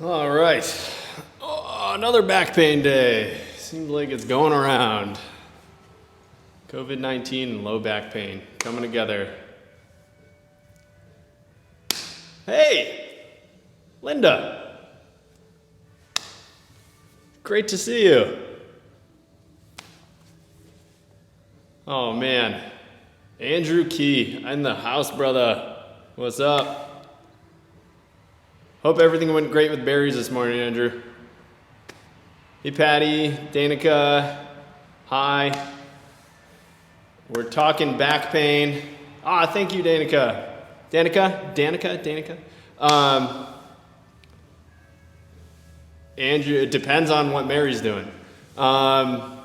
All right. Oh, another back pain day. Seems like it's going around. COVID-19 and low back pain coming together. Hey, Linda. Great to see you. Oh man. Andrew Key in the house, brother. What's up? Hope everything went great with berries this morning, Andrew. Hey, Patty, Danica, hi. We're talking back pain. Thank you, Danica. Danica. Andrew, it depends on what Mary's doing. So,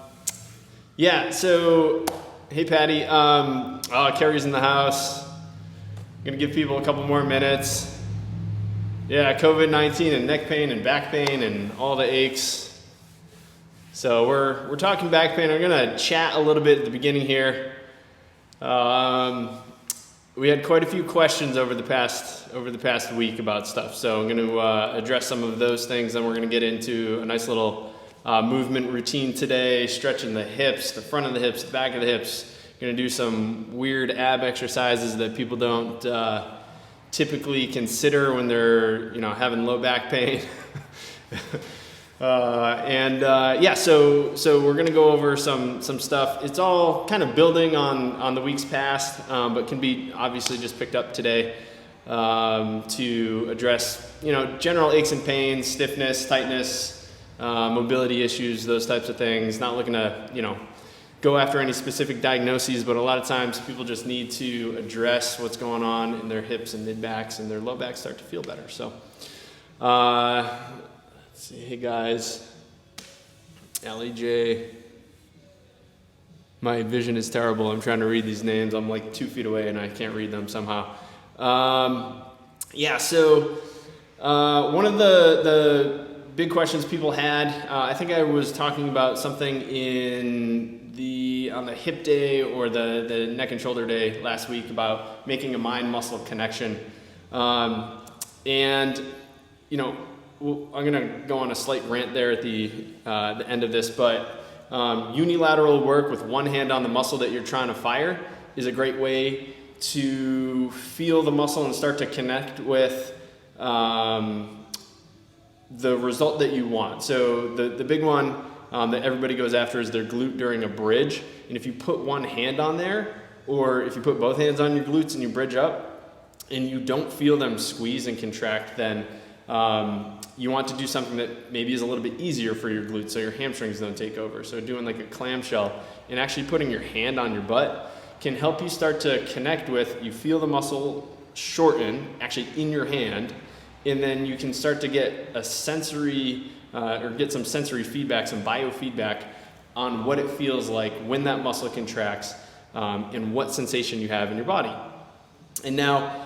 hey, Patty. Carrie's in the house. I'm gonna give people a couple more minutes. Yeah, COVID-19 and neck pain and back pain and all the aches. So we're talking back pain. I'm gonna chat a little bit at the beginning here. We had quite a few questions over the past week about stuff. So I'm gonna address some of those things, and we're gonna get into a nice little movement routine today, stretching the hips, the front of the hips, the back of the hips. Gonna do some weird ab exercises that people don't typically consider when they're having low back pain. So we're gonna go over some stuff. It's all kind of building on the weeks past, but can be obviously just picked up today to address general aches and pains, stiffness, tightness, mobility issues, those types of things. Not looking to go after any specific diagnoses, but a lot of times people just need to address what's going on in their hips and mid backs, and their low backs start to feel better. So let's see. Hey guys, LEJ. My vision is terrible. I'm trying to read these names. I'm like 2 feet away and I can't read them somehow. One of the big questions people had, I think I was talking about something on the hip day or the neck and shoulder day last week about making a mind-muscle connection. I'm gonna go on a slight rant there at the end of this, but unilateral work with one hand on the muscle that you're trying to fire is a great way to feel the muscle and start to connect with the result that you want. So the big one that everybody goes after is their glute during a bridge. And if you put one hand on there, or if you put both hands on your glutes and you bridge up, and you don't feel them squeeze and contract, then you want to do something that maybe is a little bit easier for your glutes so your hamstrings don't take over. So doing like a clamshell and actually putting your hand on your butt can help you start to connect with, you feel the muscle shorten actually in your hand, and then you can start to get a sensory or get some sensory feedback, some biofeedback on what it feels like when that muscle contracts and what sensation you have in your body. And now,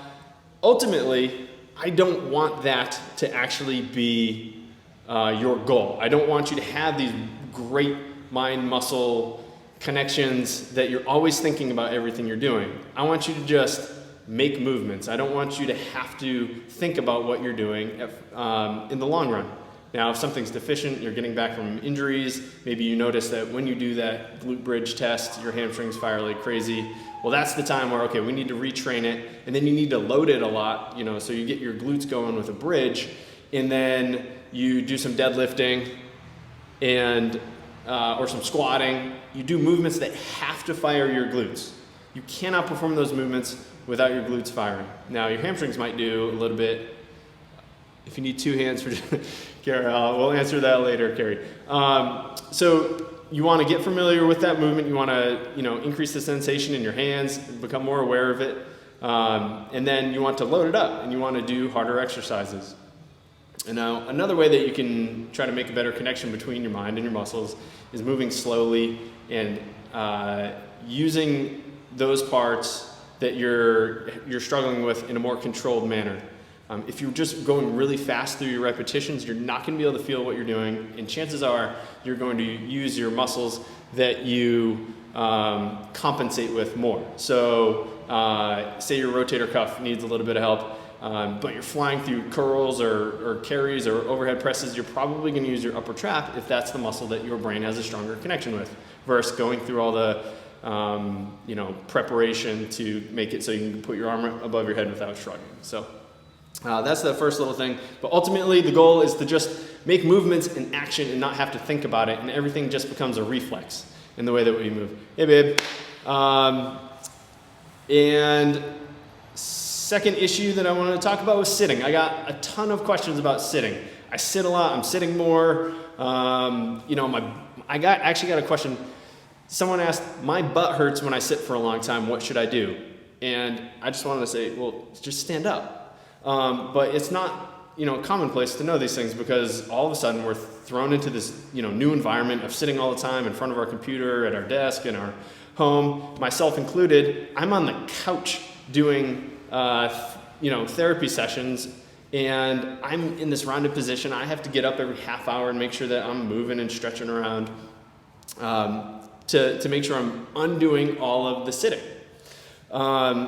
ultimately, I don't want that to actually be your goal. I don't want you to have these great mind-muscle connections that you're always thinking about everything you're doing. I want you to just make movements. I don't want you to have to think about what you're doing in the long run. Now, if something's deficient, you're getting back from injuries, maybe you notice that when you do that glute bridge test, your hamstrings fire like crazy. Well, that's the time where, okay, we need to retrain it, and then you need to load it a lot, so you get your glutes going with a bridge, and then you do some deadlifting and or some squatting. You do movements that have to fire your glutes. You cannot perform those movements without your glutes firing. Now, your hamstrings might do a little bit. If you need 2 hands for Carrie, we'll answer that later, Carrie. So you want to get familiar with that movement. You want to, increase the sensation in your hands, become more aware of it, and then you want to load it up, and you want to do harder exercises. And now, another way that you can try to make a better connection between your mind and your muscles is moving slowly and using those parts that you're struggling with in a more controlled manner. If you're just going really fast through your repetitions, you're not going to be able to feel what you're doing, and chances are you're going to use your muscles that you compensate with more. So say your rotator cuff needs a little bit of help, but you're flying through curls or carries or overhead presses, you're probably going to use your upper trap if that's the muscle that your brain has a stronger connection with, versus going through all the preparation to make it so you can put your arm above your head without shrugging. So that's the first little thing. But ultimately, the goal is to just make movements in action and not have to think about it, and everything just becomes a reflex in the way that we move. Hey, babe. And second issue that I wanted to talk about was sitting. I got a ton of questions about sitting. I sit a lot. I'm sitting more. Actually got a question. Someone asked, my butt hurts when I sit for a long time. What should I do? And I just wanted to say, well, just stand up. But it's not, commonplace to know these things, because all of a sudden we're thrown into this, new environment of sitting all the time in front of our computer, at our desk, in our home, myself included. I'm on the couch doing, therapy sessions, and I'm in this rounded position. I have to get up every half hour and make sure that I'm moving and stretching around to make sure I'm undoing all of the sitting.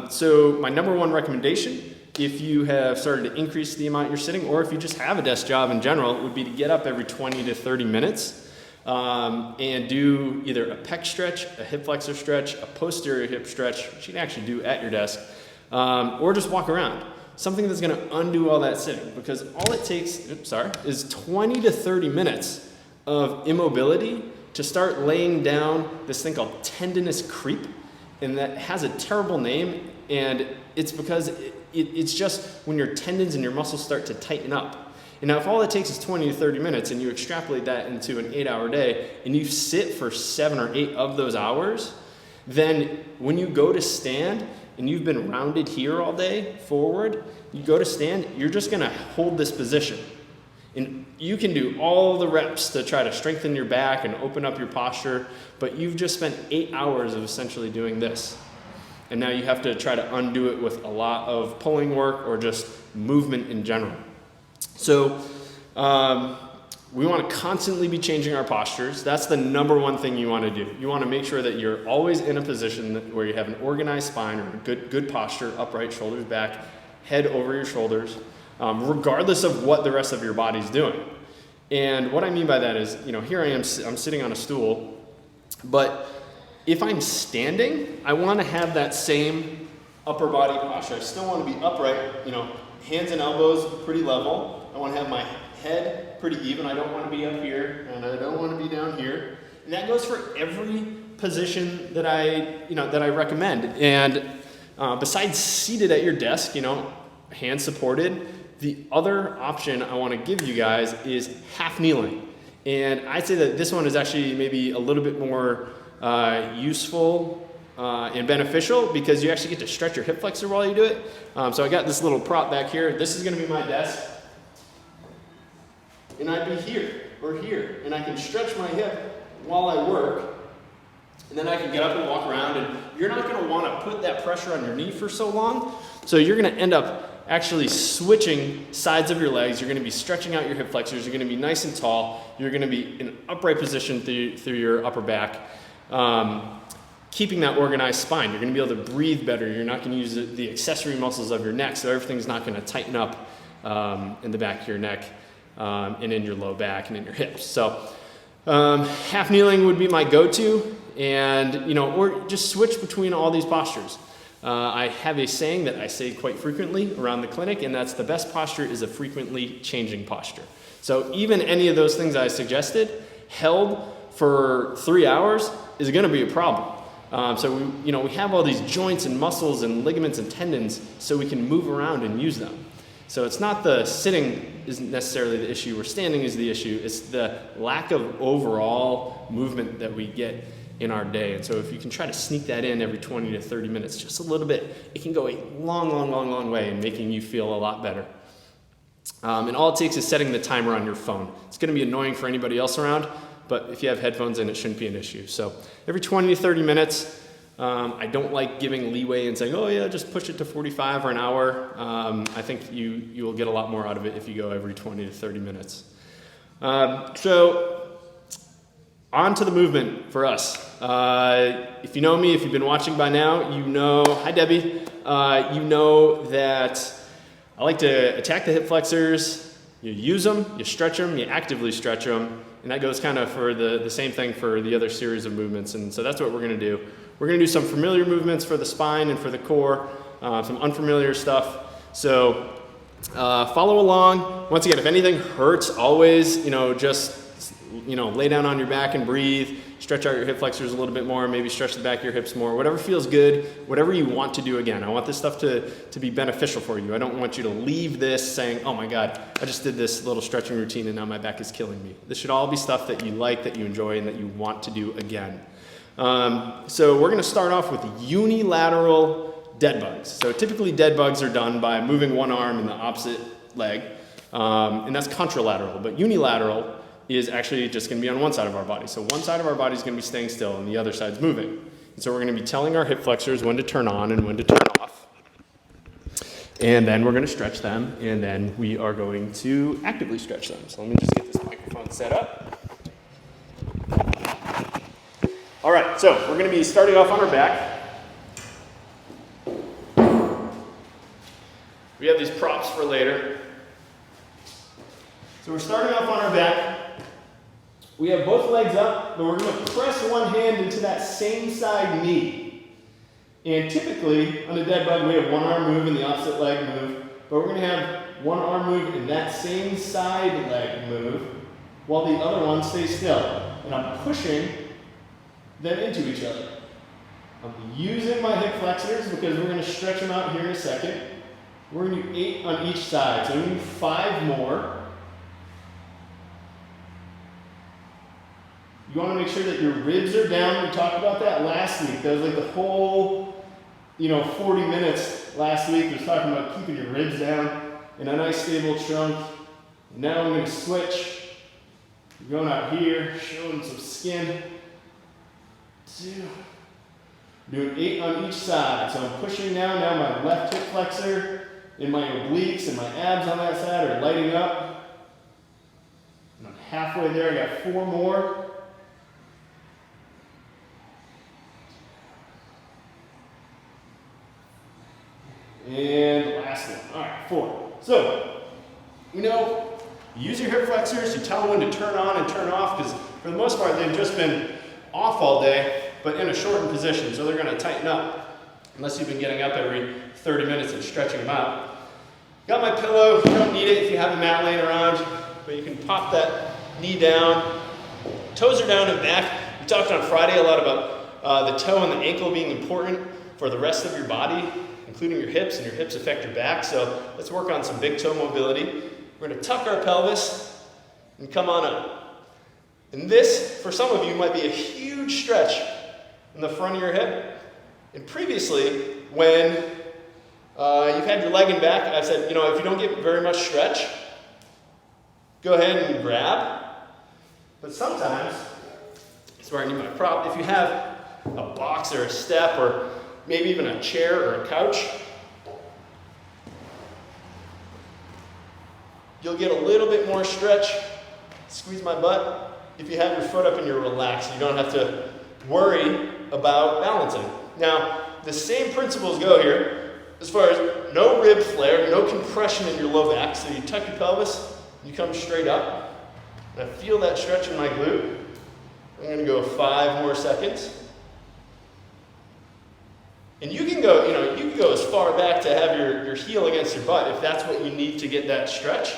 So my number one recommendation, if you have started to increase the amount you're sitting, or if you just have a desk job in general, would be to get up every 20 to 30 minutes and do either a pec stretch, a hip flexor stretch, a posterior hip stretch, which you can actually do at your desk, or just walk around. Something that's going to undo all that sitting, because all it takes is 20 to 30 minutes of immobility to start laying down this thing called tendinous creep, and that has a terrible name, and it's because it's just when your tendons and your muscles start to tighten up. And now if all it takes is 20 to 30 minutes and you extrapolate that into an 8-hour day and you sit for 7 or 8 of those hours, then when you go to stand and you've been rounded here all day forward, you go to stand, you're just going to hold this position. And you can do all the reps to try to strengthen your back and open up your posture, but you've just spent 8 hours of essentially doing this. And now you have to try to undo it with a lot of pulling work or just movement in general. So we want to constantly be changing our postures. That's the number one thing you want to do. You want to make sure that you're always in a position where you have an organized spine or a good posture, upright, shoulders back, head over your shoulders, regardless of what the rest of your body's doing. And what I mean by that is, here I am, I'm sitting on a stool, but if I'm standing, I want to have that same upper body posture. I still want to be upright, hands and elbows pretty level. I want to have my head pretty even. I don't want to be up here, and I don't want to be down here. And that goes for every position that I recommend. And besides seated at your desk, hands supported, the other option I want to give you guys is half kneeling. And I'd say that this one is actually maybe a little bit more useful and beneficial, because you actually get to stretch your hip flexor while you do it. So I got this little prop back here. This is going to be my desk. And I'd be here or here. And I can stretch my hip while I work. And then I can get up and walk around. And you're not going to want to put that pressure on your knee for so long. So you're going to end up actually switching sides of your legs. You're going to be stretching out your hip flexors. You're going to be nice and tall. You're going to be in an upright position through your upper back. Keeping that organized spine. You're going to be able to breathe better. You're not going to use the accessory muscles of your neck, so everything's not going to tighten up in the back of your neck and in your low back and in your hips. So half kneeling would be my go-to, and or just switch between all these postures. I have a saying that I say quite frequently around the clinic, and that's the best posture is a frequently changing posture. So even any of those things I suggested held for 3 hours is going to be a problem. So we have all these joints and muscles and ligaments and tendons so we can move around and use them. So it's not the sitting isn't necessarily the issue, or standing is the issue. It's the lack of overall movement that we get in our day. And so if you can try to sneak that in every 20 to 30 minutes, just a little bit, it can go a long way in making you feel a lot better. And all it takes is setting the timer on your phone. It's going to be annoying for anybody else around, but if you have headphones in, it shouldn't be an issue. So every 20 to 30 minutes, I don't like giving leeway and saying, oh yeah, just push it to 45 or an hour. I think you will get a lot more out of it if you go every 20 to 30 minutes. So on to the movement for us. If you know me, if you've been watching by now, hi Debbie, you know that I like to attack the hip flexors. You use them, you stretch them, you actively stretch them, and that goes kind of for the same thing for the other series of movements. And so that's what we're going to do. We're going to do some familiar movements for the spine and for the core, some unfamiliar stuff. So follow along. Once again, if anything hurts, always, just lay down on your back and breathe. Stretch out your hip flexors a little bit more, maybe stretch the back of your hips more, whatever feels good, whatever you want to do again. I want this stuff to be beneficial for you. I don't want you to leave this saying, oh my God, I just did this little stretching routine and now my back is killing me. This should all be stuff that you like, that you enjoy, and that you want to do again. So we're gonna start off with unilateral dead bugs. So typically dead bugs are done by moving one arm in the opposite leg, and that's contralateral, but unilateral is actually just going to be on one side of our body. So one side of our body is going to be staying still and the other side's moving. And so we're going to be telling our hip flexors when to turn on and when to turn off. And then we're going to stretch them, and then we are going to actively stretch them. So let me just get this microphone set up. All right, so we're going to be starting off on our back. We have these props for later. So we're starting off on our back. We have both legs up, but we're going to press one hand into that same side knee. And typically, on a dead bug, we have one arm move and the opposite leg move. But we're going to have one arm move and that same side leg move, while the other one stays still. And I'm pushing them into each other. I'm using my hip flexors because we're going to stretch them out here in a second. We're going to do 8 on each side. So we're going to do 5 more. You want to make sure that your ribs are down. We talked about that last week. That was like the whole, 40 minutes last week was talking about keeping your ribs down in a nice stable trunk. And now I'm going to switch. We're going out here, showing some skin. 2. Doing 8 on each side. So I'm pushing down. Now my left hip flexor and my obliques and my abs on that side are lighting up. And I'm halfway there. I got 4 more. And the last one. All right, 4. So, use your hip flexors. You tell them when to turn on and turn off, because for the most part, they've just been off all day, but in a shortened position, so they're going to tighten up, unless you've been getting up every 30 minutes and stretching them out. Got my pillow. You don't need it if you have a mat laying around, but you can pop that knee down. Toes are down and back. We talked on Friday a lot about the toe and the ankle being important for the rest of your body, including your hips, and your hips affect your back. So let's work on some big toe mobility. We're going to tuck our pelvis and come on up. And this, for some of you, might be a huge stretch in the front of your hip. And previously, when you've had your leg in back, I've said, if you don't get very much stretch, go ahead and grab. But sometimes, this is where I need my prop, if you have a box or a step or maybe even a chair or a couch, you'll get a little bit more stretch. Squeeze my butt if you have your foot up and you're relaxed. You don't have to worry about balancing. Now, the same principles go here as far as no rib flare, no compression in your low back. So you tuck your pelvis, you come straight up. And I feel that stretch in my glute. I'm going to go 5 more seconds. And you can go, you can go as far back to have your heel against your butt if that's what you need to get that stretch.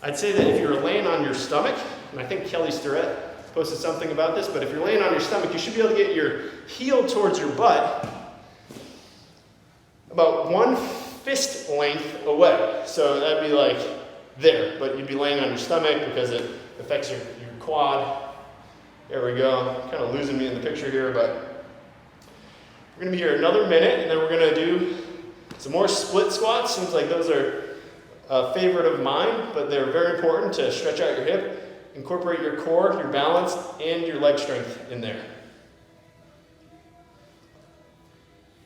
I'd say that if you're laying on your stomach, and I think Kelly Starrett posted something about this, but if you're laying on your stomach, you should be able to get your heel towards your butt about 1 fist length away. So that'd be like there, but you'd be laying on your stomach because it affects your quad. There we go. Kind of losing me in the picture here, but we're going to be here another minute, and then we're going to do some more split squats. Seems like those are a favorite of mine, but they're very important to stretch out your hip, incorporate your core, your balance, and your leg strength in there.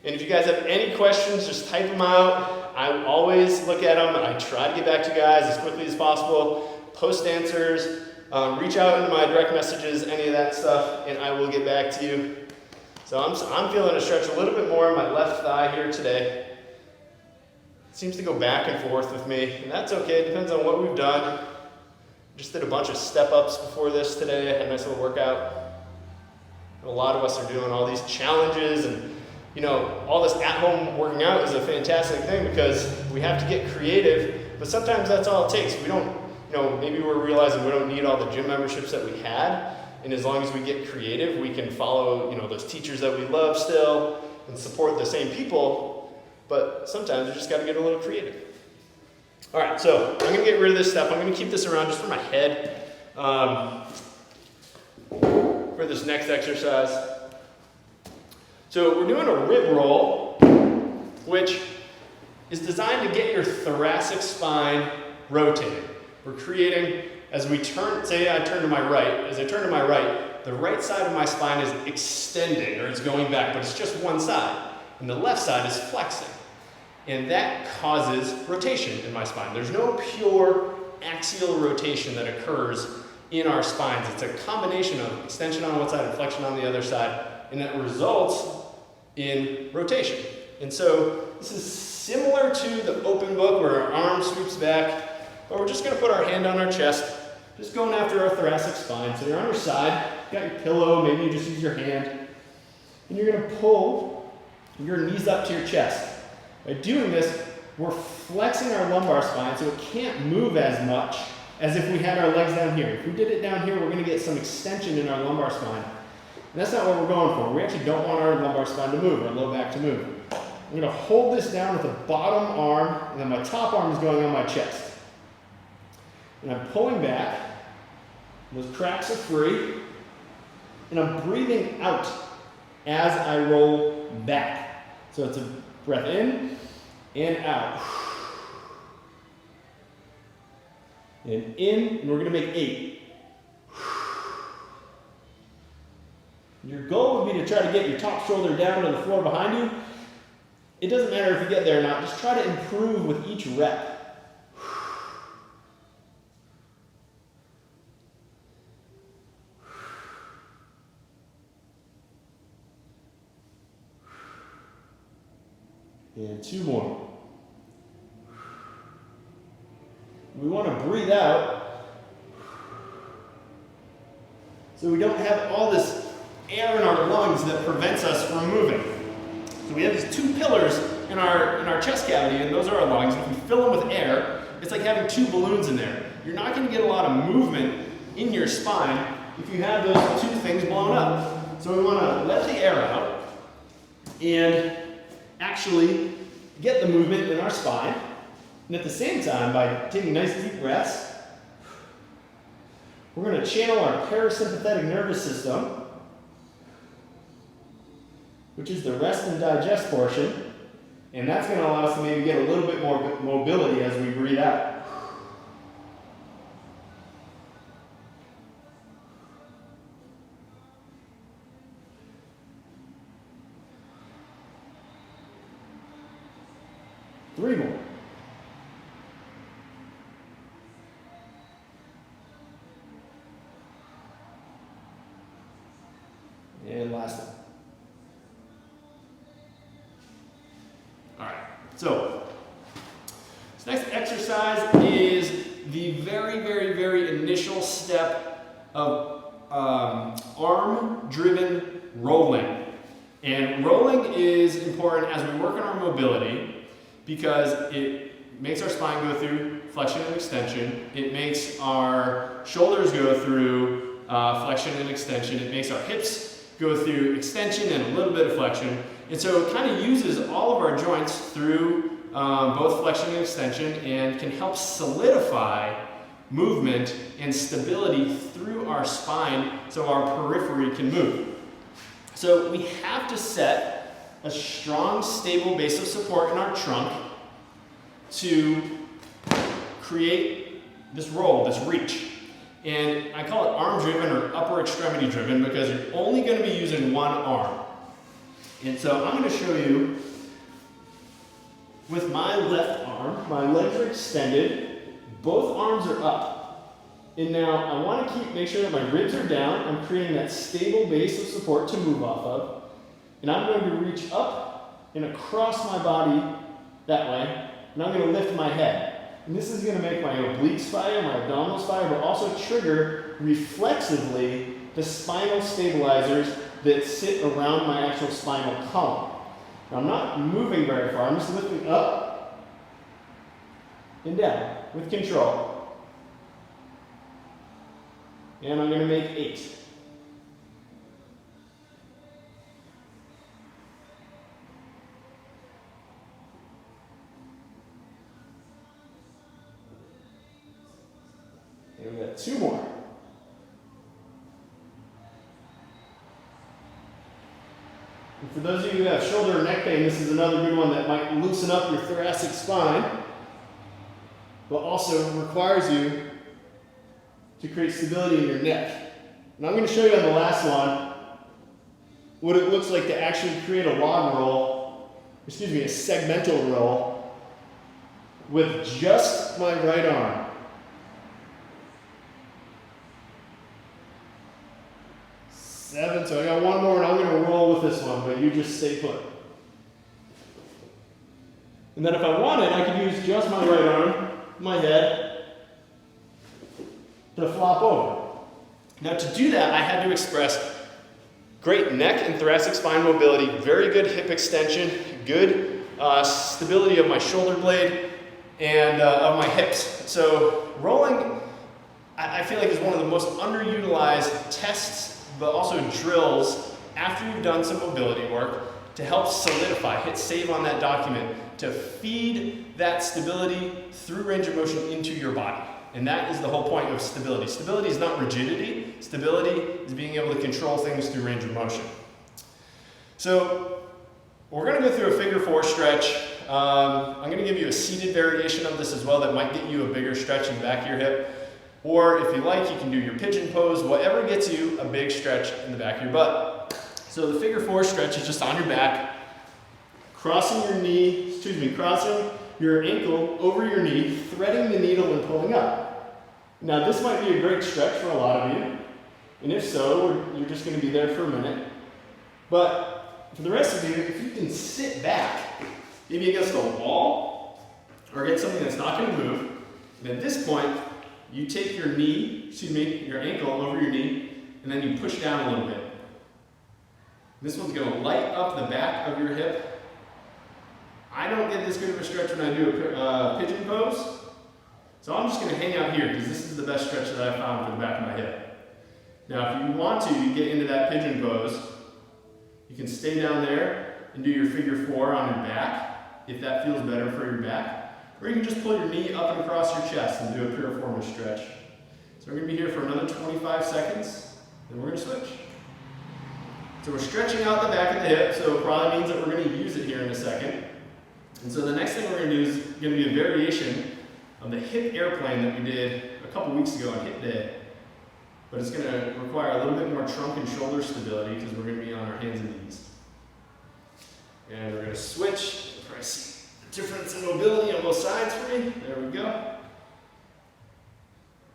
And if you guys have any questions, just type them out. I always look at them. I try to get back to you guys as quickly as possible. Post answers, reach out into my direct messages, any of that stuff, and I will get back to you. So I'm feeling a stretch a little bit more in my left thigh here today. seems to go back and forth with me, and that's okay. It depends on what we've done. Just did a bunch of step-ups before this today. I had a nice little workout. A lot of us are doing all these challenges, and you know, all this at-home working out is a fantastic thing because we have to get creative, but sometimes that's all it takes. We don't, you know, maybe we're realizing we don't need all the gym memberships that we had, and as long as we get creative, we can follow, you know, those teachers that we love still and support the same people, but sometimes we just got to get a little creative. All right, so I'm going to get rid of this stuff. I'm going to keep this around just for my head for this next exercise. So we're doing a rib roll, which is designed to get your thoracic spine rotating. We're creating, as we turn, say I turn to my right, as I turn to my right, the right side of my spine is extending, or it's going back, but it's just one side. And the left side is flexing. And that causes rotation in my spine. There's no pure axial rotation that occurs in our spines. It's a combination of extension on one side and flexion on the other side, and that results in rotation. And so this is similar to the open book where our arm sweeps back, but we're just going to put our hand on our chest, just going after our thoracic spine. So you're on your side, you got your pillow, maybe you just use your hand, and you're going to pull your knees up to your chest. By doing this, we're flexing our lumbar spine so it can't move as much as if we had our legs down here. If we did it down here, we're going to get some extension in our lumbar spine. And that's not what we're going for. We actually don't want our lumbar spine to move, our low back to move. I'm going to hold this down with the bottom arm, and then my top arm is going on my chest. And I'm pulling back. Those cracks are free. And I'm breathing out as I roll back. So it's a breath in and out. And in, and we're going to make 8. Your goal would be to try to get your top shoulder down to the floor behind you. It doesn't matter if you get there or not, just try to improve with each rep. And 2 more. We want to breathe out so we don't have all this air in our lungs that prevents us from moving. So we have these 2 pillars in our chest cavity, and those are our lungs. If we fill them with air, it's like having 2 balloons in there. You're not going to get a lot of movement in your spine if you have those 2 things blown up. So we want to let the air out and actually get the movement in our spine. And at the same time, by taking nice deep breaths, we're going to channel our parasympathetic nervous system, which is the rest and digest portion, and that's going to allow us to maybe get a little bit more mobility as we breathe out. Three more. And last one. All right, so this next exercise is the very, very, very initial step of arm-driven rolling. And rolling is important as we work on our mobility because it makes our spine go through flexion and extension. It makes our shoulders go through flexion and extension. It makes our hips go through extension and a little bit of flexion. And so it kind of uses all of our joints through both flexion and extension and can help solidify movement and stability through our spine so our periphery can move. So we have to set a strong, stable base of support in our trunk to create this roll, this reach. And I call it arm-driven or upper extremity-driven because you're only going to be using one arm. And so I'm going to show you with my left arm, my legs are extended, both arms are up. And now I want to make sure that my ribs are down. I'm creating that stable base of support to move off of. And I'm going to reach up and across my body that way and I'm going to lift my head. And this is going to make my obliques fire, my abdominals fire, but also trigger reflexively the spinal stabilizers that sit around my actual spinal column. Now, I'm not moving very far. I'm just lifting up and down with control. And I'm going to make 8. And we got 2 more. And for those of you who have shoulder or neck pain, this is another good one that might loosen up your thoracic spine, but also requires you to create stability in your neck. And I'm going to show you on the last one what it looks like to actually create a log roll, a segmental roll, with just my right arm. 7, so I got 1 more and I'm going to roll with this one, but you just stay put. And then if I wanted, I could use just my right arm, my head, to flop over. Now to do that, I had to express great neck and thoracic spine mobility, very good hip extension, good stability of my shoulder blade, and of my hips. So rolling, I feel like is one of the most underutilized tests, but also drills after you've done some mobility work to help solidify, hit save on that document, to feed that stability through range of motion into your body. And that is the whole point of stability. Stability is not rigidity. Stability is being able to control things through range of motion. So we're going to go through a figure 4 stretch. I'm going to give you a seated variation of this as well that might get you a bigger stretch in the back of your hip. Or if you like, you can do your pigeon pose, whatever gets you a big stretch in the back of your butt. So the figure 4 stretch is just on your back, crossing your ankle over your knee, threading the needle and pulling up. Now this might be a great stretch for a lot of you, and if so, you're just going to be there for a minute. But for the rest of you, if you can sit back, maybe against a wall, or against something that's not going to move, and at this point, you take your your ankle over your knee, and then you push down a little bit. This one's going to light up the back of your hip. I don't get this good of a stretch when I do a pigeon pose, so I'm just going to hang out here because this is the best stretch that I've found for the back of my hip. Now, if you want to, you get into that pigeon pose. You can stay down there and do your figure 4 on your back, if that feels better for your back. Or you can just pull your knee up and across your chest and do a piriformis stretch. So we're going to be here for another 25 seconds, then we're going to switch. So we're stretching out the back of the hip, so it probably means that we're going to use it here in a second. And so the next thing we're going to do is going to be a variation of the hip airplane that we did a couple weeks ago on hip day. But it's going to require a little bit more trunk and shoulder stability because we're going to be on our hands and knees. And we're going to switch. Press difference in mobility on both sides for me. There we go.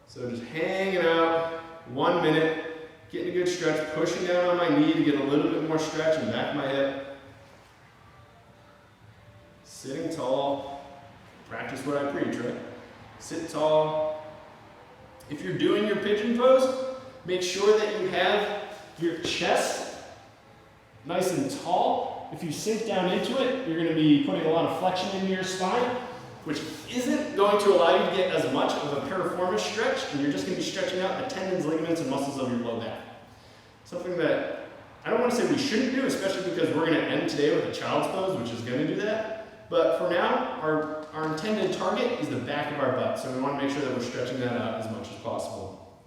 So just hanging out, 1 minute, getting a good stretch, pushing down on my knee to get a little bit more stretch in the back of my hip. Sitting tall, practice what I preach, right? Sit tall. If you're doing your pigeon pose, make sure that you have your chest nice and tall. If you sink down into it, you're going to be putting a lot of flexion into your spine, which isn't going to allow you to get as much of a piriformis stretch, and you're just going to be stretching out the tendons, ligaments, and muscles of your low back. Something that I don't want to say we shouldn't do, especially because we're going to end today with a child's pose, which is going to do that. But for now, our intended target is the back of our butt, so we want to make sure that we're stretching that out as much as possible.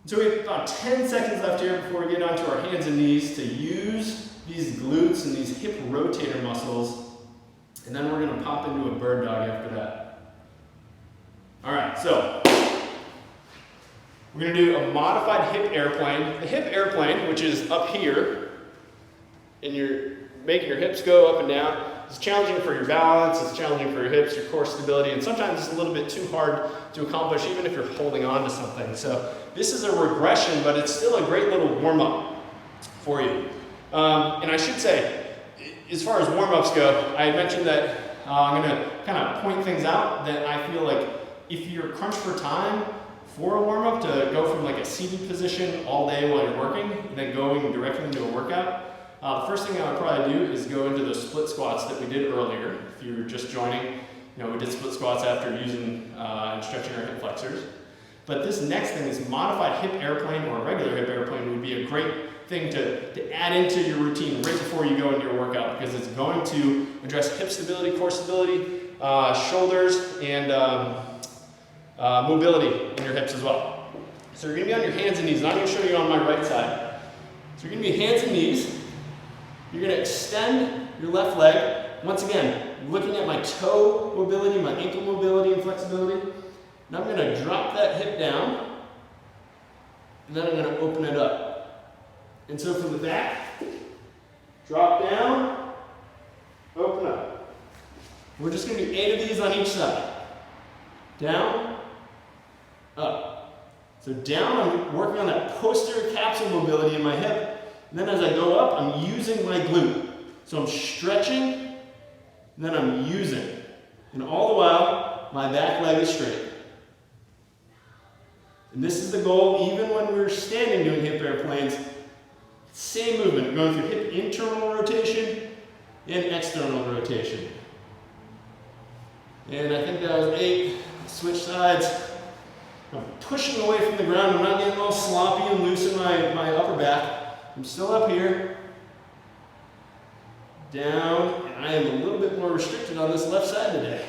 So we have about 10 seconds left here before we get onto our hands and knees to use these glutes and these hip rotator muscles, and then we're going to pop into a bird dog after that. All right, so we're going to do a modified hip airplane. The hip airplane, which is up here, and you're making your hips go up and down, it's challenging for your balance, it's challenging for your hips, your core stability, and sometimes it's a little bit too hard to accomplish even if you're holding on to something. So this is a regression, but it's still a great little warm-up for you. And I should say, as far as warm-ups go, I mentioned that I'm gonna kind of point things out that I feel like if you're crunched for time for a warm-up, to go from like a seated position all day while you're working, and then going directly into a workout, the first thing I would probably do is go into those split squats that we did earlier. If you were just joining, we did split squats after using and stretching our hip flexors. But this next thing, this modified hip airplane or regular hip airplane, would be a great thing to add into your routine right before you go into your workout, because it's going to address hip stability, core stability, shoulders, and mobility in your hips as well. So you're going to be on your hands and knees, and I'm going to show you on my right side. So you're going to be hands and knees. You're going to extend your left leg. Once again, looking at my toe mobility, my ankle mobility and flexibility. Now I'm going to drop that hip down, and then I'm going to open it up. And so from the back, drop down, open up. We're just going to do 8 of these on each side. Down, up. So down, I'm working on that posterior capsule mobility in my hip. And then as I go up, I'm using my glute. So I'm stretching, and then I'm using. And all the while, my back leg is straight. And this is the goal even when we're standing doing hip airplanes. Same movement, going through hip internal rotation and external rotation. And I think that was 8. Switch sides. I'm pushing away from the ground. I'm not getting all sloppy and loose in my upper back. I'm still up here. Down, and I am a little bit more restricted on this left side today.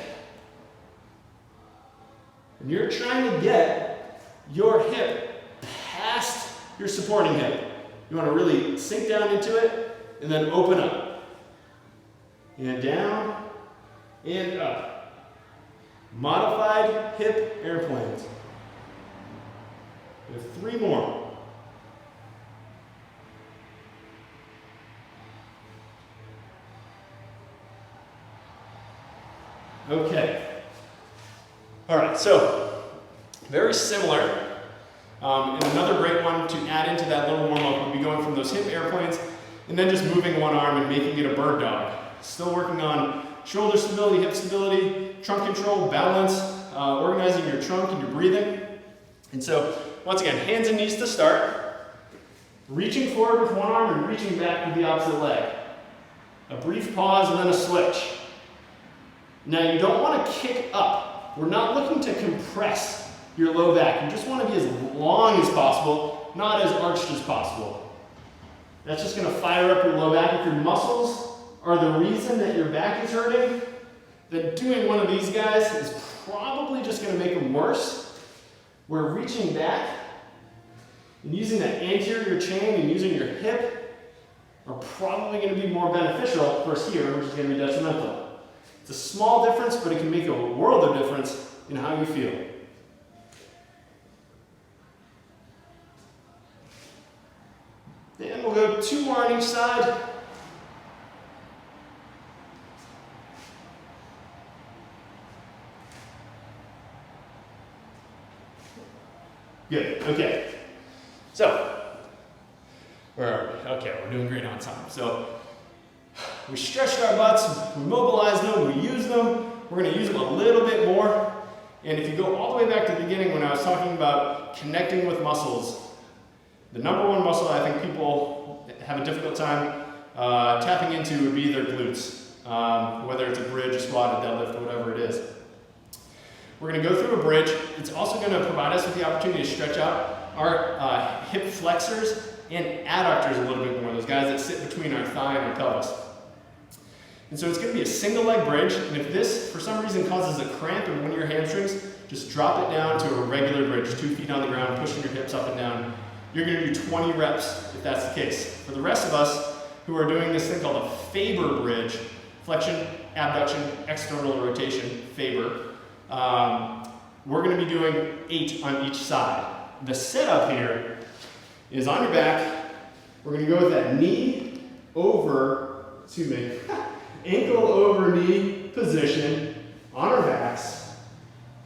And you're trying to get your hip past your supporting hip. You want to really sink down into it and then open up. And down and up. Modified hip airplanes. We have 3 more. Okay. All right, so very similar. And another great one to add into that little warm-up would be going from those hip airplanes and then just moving one arm and making it a bird dog. Still working on shoulder stability, hip stability, trunk control, balance, organizing your trunk and your breathing. And so, once again, hands and knees to start. Reaching forward with one arm and reaching back with the opposite leg. A brief pause and then a switch. Now you don't want to kick up. We're not looking to compress your low back. You just want to be as long as possible, not as arched as possible. That's just going to fire up your low back. If your muscles are the reason that your back is hurting, then doing one of these guys is probably just going to make them worse. We're reaching back and using that anterior chain and using your hip are probably going to be more beneficial for us here, which is going to be detrimental. It's a small difference, but it can make a world of difference in how you feel. And we'll go 2 more on each side. Good, okay. So, where are we? Okay, we're doing great on time. So, we stretched our butts, we mobilized them, we used them. We're going to use them a little bit more. And if you go all the way back to the beginning when I was talking about connecting with muscles, the number 1 muscle I think people have a difficult time tapping into would be their glutes. Whether it's a bridge, a squat, a deadlift, whatever it is. We're going to go through a bridge. It's also going to provide us with the opportunity to stretch out our hip flexors and adductors a little bit more, those guys that sit between our thigh and our pelvis. And so it's going to be a single leg bridge, and if this for some reason causes a cramp in one of your hamstrings, just drop it down to a regular bridge, 2 feet on the ground, pushing your hips up and down. You're going to do 20 reps if that's the case. For the rest of us who are doing this thing called a Faber bridge, flexion, abduction, external rotation, Faber, we're going to be doing 8 on each side. The setup here is on your back. We're going to go with that knee over, ankle over knee position on our backs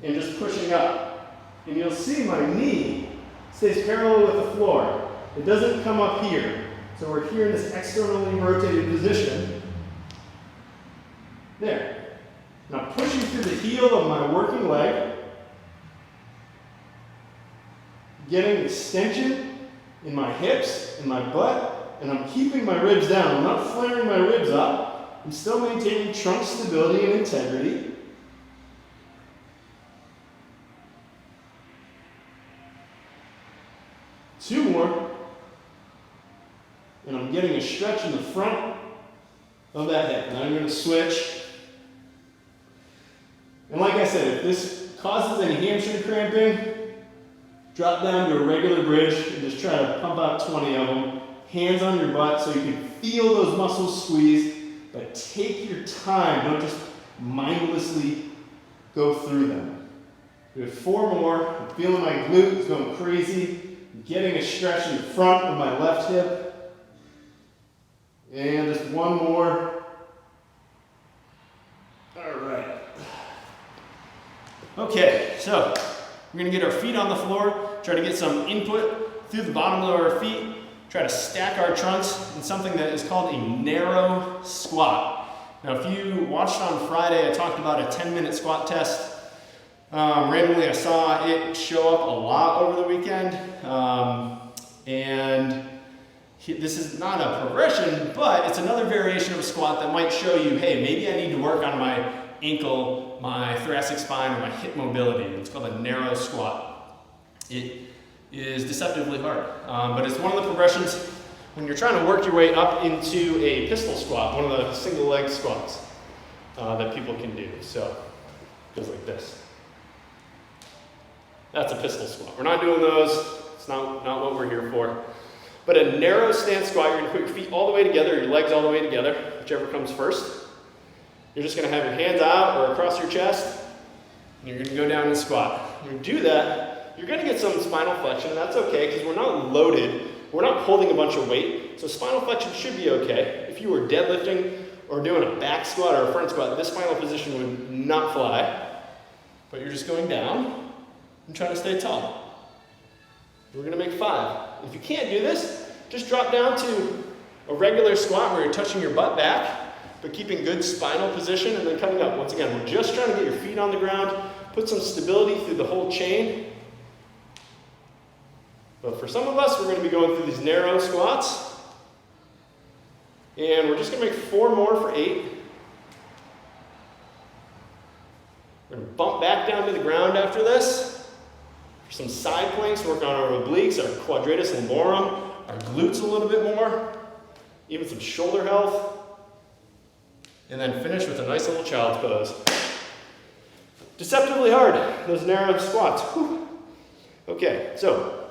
and just pushing up. And you'll see my knee stays parallel with the floor. It doesn't come up here. So we're here in this externally rotated position. There. And I'm pushing through the heel of my working leg, getting extension in my hips and my butt, and I'm keeping my ribs down. I'm not flaring my ribs up. I'm still maintaining trunk stability and integrity. Two more. And I'm getting a stretch in the front of that hip. Now I'm going to switch. And like I said, if this causes any hamstring cramping, drop down to a regular bridge and just try to pump out 20 of them. Hands on your butt so you can feel those muscles squeeze, but take your time. Don't just mindlessly go through them. We have 4 more. I'm feeling my glutes going crazy. I'm getting a stretch in the front of my left hip. And just 1 more. All right. Okay, so we're gonna get our feet on the floor, try to get some input through the bottom of our feet, try to stack our trunks in something that is called a narrow squat. Now, if you watched on Friday, I talked about a 10-minute squat test. Randomly, I saw it show up a lot over the weekend, this is not a progression, but it's another variation of a squat that might show you, hey, maybe I need to work on my ankle, my thoracic spine, or my hip mobility. It's called a narrow squat. It is deceptively hard, but it's one of the progressions when you're trying to work your way up into a pistol squat, one of the single leg squats that people can do. So it goes like this. That's a pistol squat. We're not doing those. It's not what we're here for. But a narrow stance squat, you're going to put your feet all the way together, your legs all the way together, whichever comes first. You're just going to have your hands out or across your chest, and you're going to go down and squat. When you do that, you're going to get some spinal flexion, and that's okay because we're not loaded. We're not holding a bunch of weight, so spinal flexion should be okay. If you were deadlifting or doing a back squat or a front squat, this spinal position would not fly. But you're just going down and trying to stay tall. We're going to make 5. If you can't do this, just drop down to a regular squat where you're touching your butt back, but keeping good spinal position and then coming up. Once again, we're just trying to get your feet on the ground, put some stability through the whole chain. But for some of us, we're going to be going through these narrow squats. And we're just going to make 4 more for 8. We're going to bump back down to the ground after this. For some side planks, work on our obliques, our quadratus lumborum, our glutes a little bit more, even some shoulder health. And then finish with a nice little child's pose. Deceptively hard, those narrow squats. Whew. Okay, so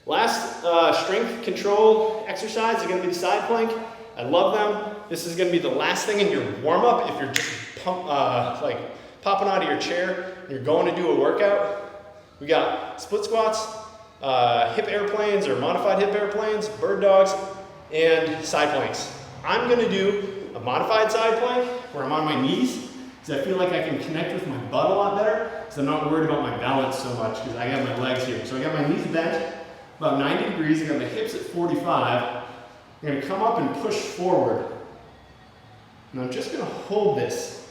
last strength control exercise is going to be the side plank. I love them. This is going to be the last thing in your warm-up if you're just popping out of your chair and you're going to do a workout. We got split squats, hip airplanes or modified hip airplanes, bird dogs, and side planks. I'm going to do a modified side plank where I'm on my knees because I feel like I can connect with my butt a lot better because I'm not worried about my balance so much because I got my legs here. So I got my knees bent about 90 degrees. I got my hips at 45. I'm going to come up and push forward. And I'm just going to hold this.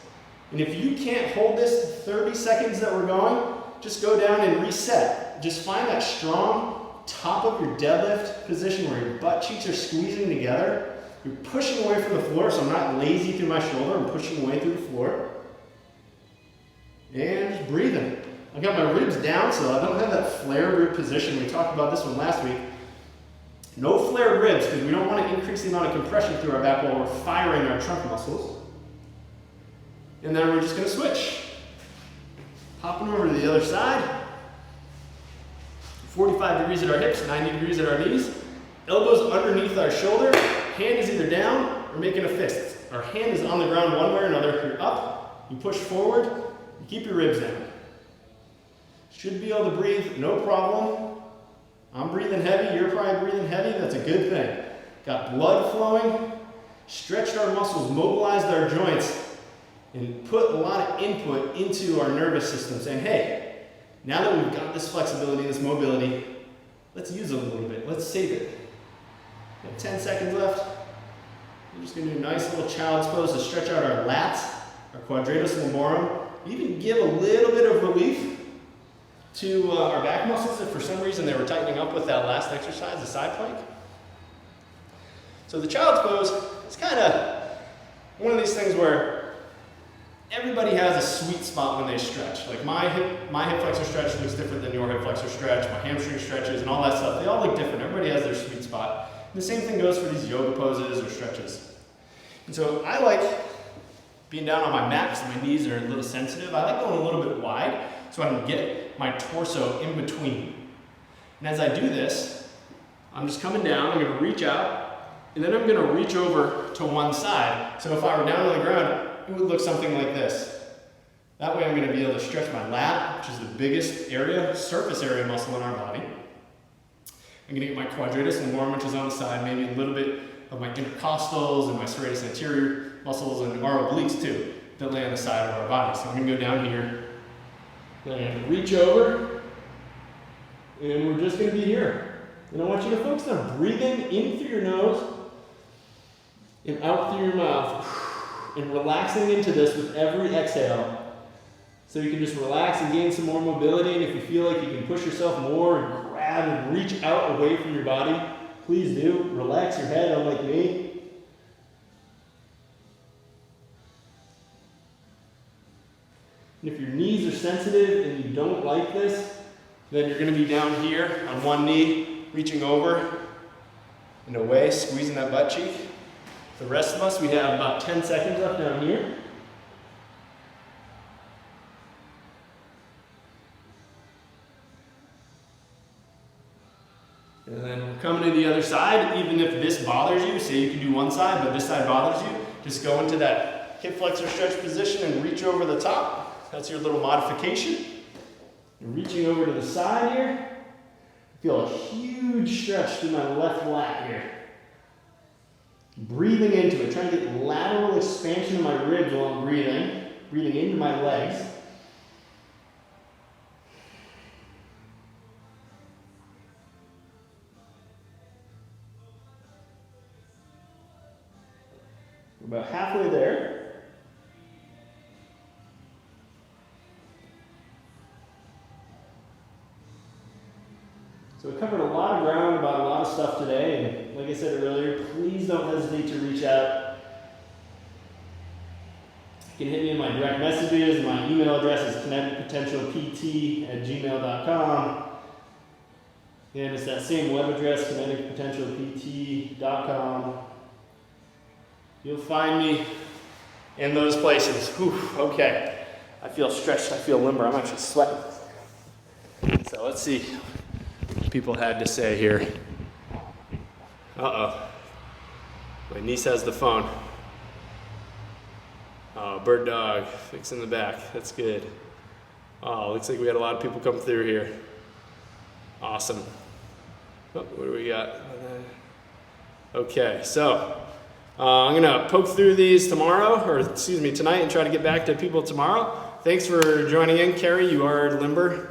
And if you can't hold this 30 seconds that we're going, just go down and reset. Just find that strong top of your deadlift position where your butt cheeks are squeezing together. You're pushing away from the floor, so I'm not lazy through my shoulder. I'm pushing away through the floor. And just breathing. I got my ribs down, so I don't have that flared rib position. We talked about this one last week. No flared ribs, because we don't want to increase the amount of compression through our back while we're firing our trunk muscles. And then we're just going to switch. Hopping over to the other side. 45 degrees at our hips, 90 degrees at our knees. Elbows underneath our shoulder. Hand is either down or making a fist. Our hand is on the ground one way or another. You're up, you push forward, you keep your ribs down. Should be able to breathe, no problem. I'm breathing heavy, you're probably breathing heavy, that's a good thing. Got blood flowing, stretched our muscles, mobilized our joints, and put a lot of input into our nervous system saying, hey, now that we've got this flexibility, this mobility, let's use it a little bit, let's save it. We have 10 seconds left. We're just going to do a nice little child's pose to stretch out our lats, our quadratus lumborum, even give a little bit of relief to our back muscles if for some reason they were tightening up with that last exercise, the side plank. So the child's pose is kind of one of these things where everybody has a sweet spot when they stretch. Like my hip flexor stretch looks different than your hip flexor stretch, my hamstring stretches and all that stuff. They all look different. Everybody has their sweet spot. And the same thing goes for these yoga poses or stretches. And so I like being down on my mat because my knees are a little sensitive. I like going a little bit wide so I can get my torso in between. And as I do this, I'm just coming down, I'm going to reach out, and then I'm going to reach over to one side. So if I were down on the ground, it would look something like this. That way I'm going to be able to stretch my lat, which is the biggest area, surface area muscle in our body. I'm going to get my quadratus lumborum, which is on the side, maybe a little bit of my intercostals and my serratus anterior muscles and our obliques too, that lay on the side of our body. So I'm going to go down here, and reach over, and we're just going to be here. And I want you to focus on breathing in through your nose and out through your mouth, and relaxing into this with every exhale. So you can just relax and gain some more mobility, and if you feel like you can push yourself more and grab and reach out away from your body, please do. Relax your head, unlike me. And if your knees are sensitive and you don't like this, then you're going to be down here on one knee, reaching over and away, squeezing that butt cheek. The rest of us, we have about 10 seconds left down here. And then we're coming to the other side. Even if this bothers you, say you can do one side, but this side bothers you, just go into that hip flexor stretch position and reach over the top. That's your little modification. You're reaching over to the side here. I feel a huge stretch through my left lat here. Breathing into it, trying to get lateral expansion of my ribs while I'm breathing into my legs. We're about halfway there. So we covered a lot of ground about a lot of stuff today, and like I said earlier, please don't hesitate to reach out. You can hit me in my direct messages. My email address is kineticpotentialpt@gmail.com. And it's that same web address, kineticpotentialpt.com. You'll find me in those places. Whew, okay. I feel stretched, I feel limber, I'm actually sweating. So let's see what people had to say here. Uh-oh. My niece has the phone. Oh, bird dog, fixing the back, that's good. Oh, looks like we had a lot of people come through here. Awesome. Oh, what do we got? Okay, so I'm gonna poke through these tomorrow, or excuse me, tonight, and try to get back to people tomorrow. Thanks for joining in, Carrie, you are limber.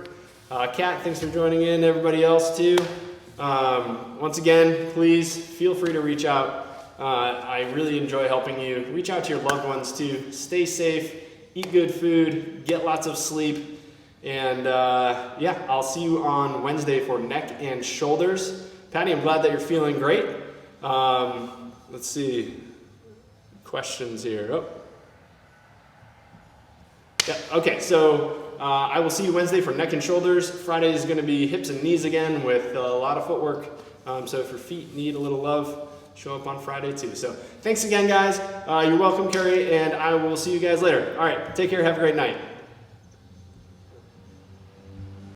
Kat, thanks for joining in, everybody else too. Once again, please feel free to reach out. I really enjoy helping you. Reach out to your loved ones too. Stay safe, eat good food, get lots of sleep, and yeah, I'll see you on Wednesday for neck and shoulders. Patty, I'm glad that you're feeling great. Let's see, questions here. Oh. Yeah, okay, so I will see you Wednesday for neck and shoulders. Friday is going to be hips and knees again with a lot of footwork. So if your feet need a little love, show up on Friday too. So thanks again, guys. You're welcome, Carrie, and I will see you guys later. All right, take care. Have a great night.